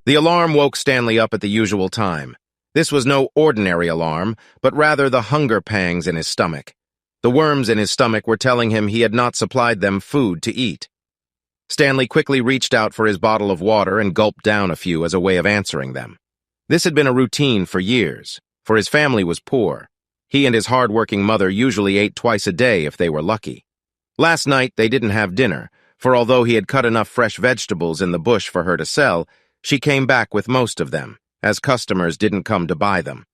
The alarm woke Stanley up at the usual time. This was no ordinary alarm, but rather the hunger pangs in his stomach. The worms in his stomach were telling him he had not supplied them food to eat. Stanley quickly reached out for his bottle of water and gulped down a few as a way of answering them. This had been a routine for years, for his family was poor. He and his hard-working mother usually ate twice a day if they were lucky. Last night, they didn't have dinner, for although he had cut enough fresh vegetables in the bush for her to sell, she came back with most of them, as customers didn't come to buy them.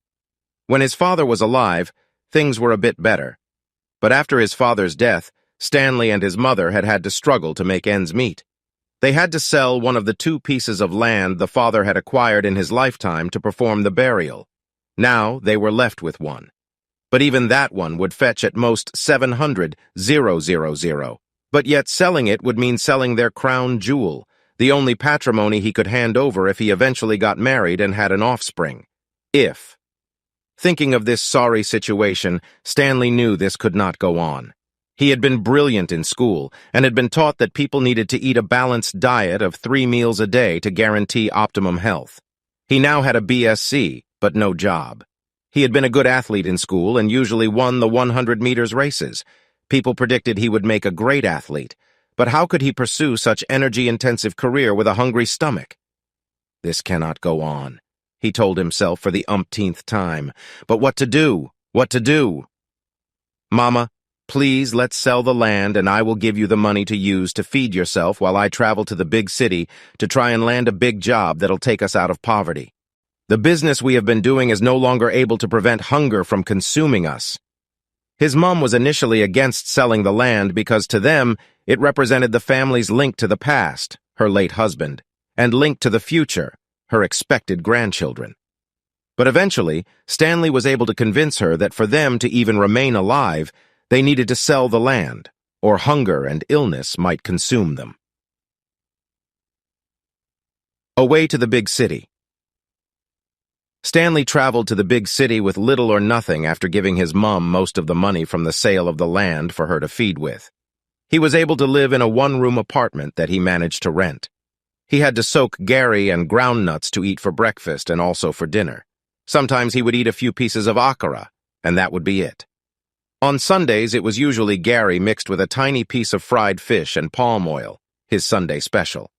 When his father was alive, things were a bit better. But after his father's death, Stanley and his mother had had to struggle to make ends meet. They had to sell one of the 2 pieces of land the father had acquired in his lifetime to perform the burial. Now they were left with one. But even that one would fetch at most $700,000. But yet selling it would mean selling their crown jewel, the only patrimony he could hand over if he eventually got married and had an offspring. If. Thinking of this sorry situation, Stanley knew this could not go on. He had been brilliant in school and had been taught that people needed to eat a balanced diet of 3 meals a day to guarantee optimum health. He now had a BSc, but no job. He had been a good athlete in school and usually won the 100 meters races. People predicted he would make a great athlete, but how could he pursue such energy-intensive career with a hungry stomach? This cannot go on, he told himself for the umpteenth time. But what to do? What to do? Mama, please let's sell the land and I will give you the money to use to feed yourself while I travel to the big city to try and land a big job that'll take us out of poverty. The business we have been doing is no longer able to prevent hunger from consuming us. His mom was initially against selling the land because to them, it represented the family's link to the past, her late husband, and link to the future, her expected grandchildren. But eventually, Stanley was able to convince her that for them to even remain alive, they needed to sell the land, or hunger and illness might consume them. Away to the big city. Stanley traveled to the big city with little or nothing after giving his mom most of the money from the sale of the land for her to feed with. He was able to live in a 1-room apartment that he managed to rent. He had to soak Gary and ground nuts to eat for breakfast and also for dinner. Sometimes he would eat a few pieces of akara, and that would be it. On Sundays, it was usually Gary mixed with a tiny piece of fried fish and palm oil, his Sunday special.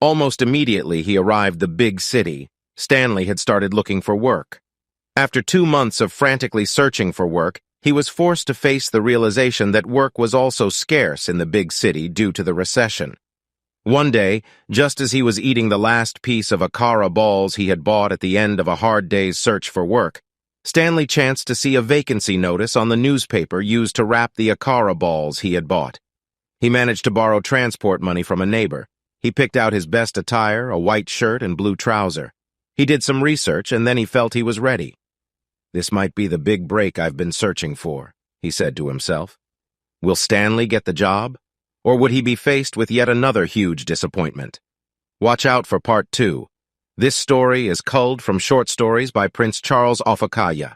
Almost immediately he arrived the big city, Stanley had started looking for work. After 2 months of frantically searching for work, he was forced to face the realization that work was also scarce in the big city due to the recession. One day, just as he was eating the last piece of akara balls he had bought at the end of a hard day's search for work, Stanley chanced to see a vacancy notice on the newspaper used to wrap the akara balls he had bought. He managed to borrow transport money from a neighbor. He picked out his best attire, a white shirt and blue trouser. He did some research, and then he felt he was ready. This might be the big break I've been searching for, he said to himself. Will Stanley get the job? Or would he be faced with yet another huge disappointment? Watch out for Part 2. This story is culled from short stories by Prince Charles Ofakaya.